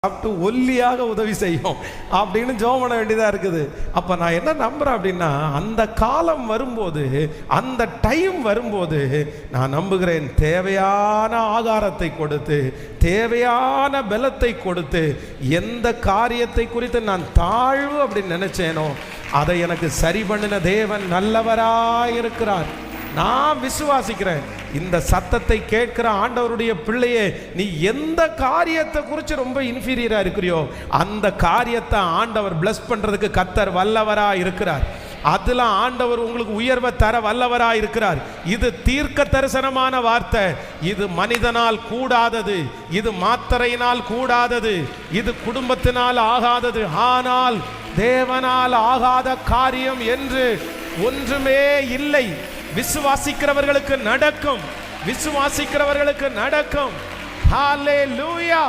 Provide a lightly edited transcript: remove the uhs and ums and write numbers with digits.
சாப்பிட்டு ஒல்லியாக உதவி செய்யும் அப்படின்னு ஜெபம் பண்ண வேண்டியதாக இருக்குது. அப்போ நான் என்ன நம்புகிறேன் அப்படின்னா, அந்த காலம் வரும்போது, அந்த டைம் வரும்போது நான் நம்புகிறேன், தேவையான ஆகாரத்தை கொடுத்து, தேவையான பலத்தை கொடுத்து, எந்த காரியத்தை குறித்து நான் தாழ்வு அப்படின்னு நினைச்சேனோ அதை எனக்கு சரி பண்ணின தேவன் நல்லவராய் இருக்கிறார். நான் விசுவாசிக்கிறேன். இந்த சத்தத்தை கேட்கிற ஆண்டவருடைய பிள்ளையே, நீ எந்த காரியத்தை குறித்து ரொம்ப இன்ஃபீரியரா இருக்கிறியோ அந்த காரியத்தை ஆண்டவர் பிளஸ் பண்றதுக்கு கர்த்தர் வல்லவரா இருக்கிறார். அதுல ஆண்டவர் உங்களுக்கு உயர்வை தர வல்லவரா இருக்கிறார். இது தீர்க்க தரிசனமான வார்த்தை. இது மனிதனால் கூடாதது, இது மாத்திரையினால் கூடாதது, இது குடும்பத்தினால் ஆகாதது. ஆனால் தேவனால் ஆகாத காரியம் என்று ஒன்றுமே இல்லை. விசுவாசிக்கிறவர்களுக்கு நடக்கும், விசுவாசிக்கிறவர்களுக்கு நடக்கும். ஹல்லேலூயா.